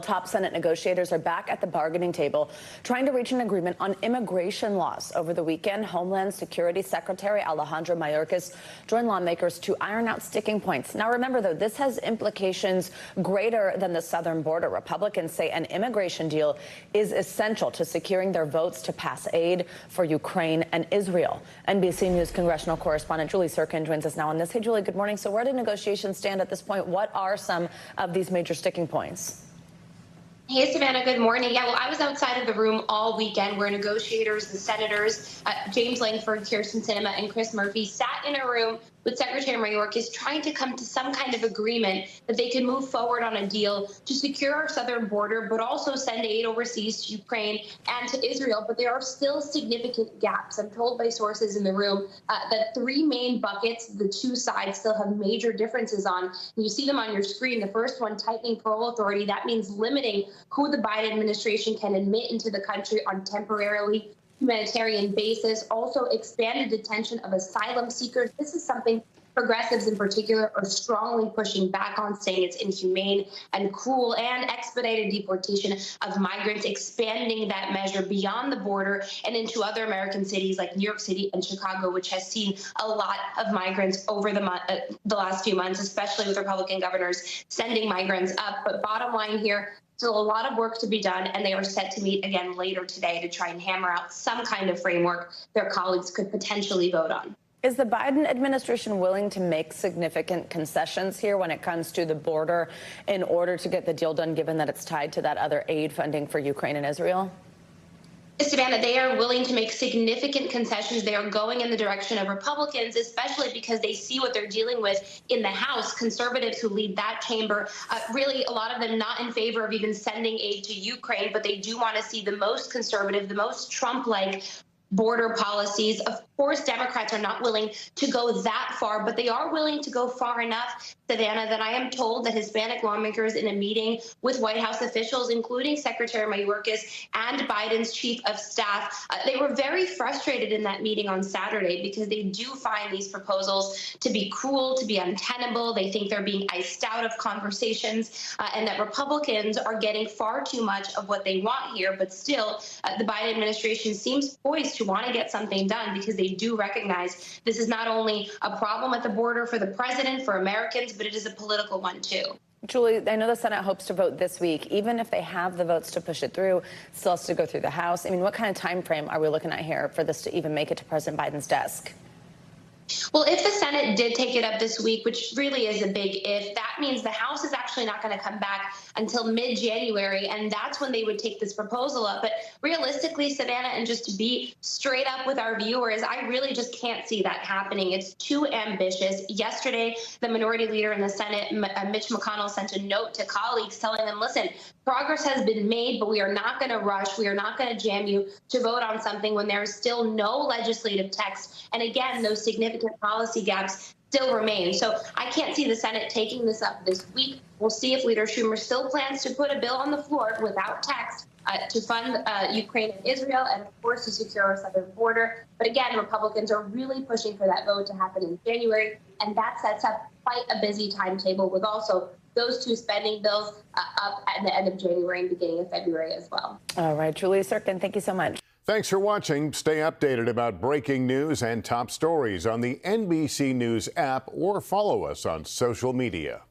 Top Senate negotiators are back at the bargaining table, trying to reach an agreement on immigration laws. Over the weekend, Homeland Security Secretary Alejandro Mayorkas joined lawmakers to iron out sticking points. Now, remember, though, this has implications greater than the southern border. Republicans say an immigration deal is essential to securing their votes to pass aid for Ukraine and Israel. NBC News congressional correspondent Julie Tsirkin joins us now on this. Hey, Julie, good morning. So where do negotiations stand at this point? What are some of these major sticking points? Hey, Savannah, good morning. Yeah, well, I was outside of the room all weekend where negotiators, the senators, James Langford, Kirsten Sinema, and Chris Murphy sat in a room with Secretary Mayorkas trying to come to some kind of agreement that they can move forward on a deal to secure our southern border, but also send aid overseas to Ukraine and to Israel. But there are still significant gaps. I'm told by sources in the room that three main buckets the two sides still have major differences on. And you see them on your screen. The first one, tightening parole authority. That means limiting who the Biden administration can admit into the country on temporarily humanitarian basis, also expanded detention of asylum seekers. This is something progressives in particular are strongly pushing back on, saying it's inhumane and cruel, and expedited deportation of migrants, expanding that measure beyond the border and into other American cities like New York City and Chicago, which has seen a lot of migrants over the last few months, especially with Republican governors sending migrants up. But bottom line here, still a lot of work to be done, and they are set to meet again later today to try and hammer out some kind of framework their colleagues could potentially vote on. Is the Biden administration willing to make significant concessions here when it comes to the border in order to get the deal done, given that it's tied to that other aid funding for Ukraine and Israel? Savannah, they are willing to make significant concessions. They are going in the direction of Republicans, especially because they see what they're dealing with in the House. Conservatives who lead that chamber, really a lot of them not in favor of even sending aid to Ukraine, but they do want to see the most conservative, the most Trump-like border policies. Of course, Democrats are not willing to go that far, but they are willing to go far enough, Savannah, that I am told that Hispanic lawmakers in a meeting with White House officials, including Secretary Mayorkas and Biden's chief of staff, they were very frustrated in that meeting on Saturday because they do find these proposals to be cruel, to be untenable. They think they're being iced out of conversations, and that Republicans are getting far too much of what they want here. But still, the Biden administration seems poised to want to get something done because they do recognize this is not only a problem at the border for the president, for Americans, but it is a political one too. Julie, I know the Senate hopes to vote this week. Even if they have the votes to push it through, it still has to go through the House. I mean, what kind of time frame are we looking at here for this to even make it to President Biden's desk? Well, if the Senate did take it up this week, which really is a big if, that means the House is actually not going to come back until mid-January, and that's when they would take this proposal up. But realistically, Savannah, and just to be straight up with our viewers, I really just can't see that happening. It's too ambitious. Yesterday, the minority leader in the Senate, Mitch McConnell, sent a note to colleagues telling them, listen, progress has been made, but we are not going to rush. We are not going to jam you to vote on something when there is still no legislative text. And again, those significant policy gaps still remain. So I can't see the Senate taking this up this week. We'll see if Leader Schumer still plans to put a bill on the floor without text to fund Ukraine and Israel, and of course to secure our southern border. But again, Republicans are really pushing for that vote to happen in January, and that sets up quite a busy timetable with also those two spending bills up at the end of January and beginning of February as well. All right, Julie Tsirkin, thank you so much. Thanks for watching. Stay updated about breaking news and top stories on the NBC News app or follow us on social media.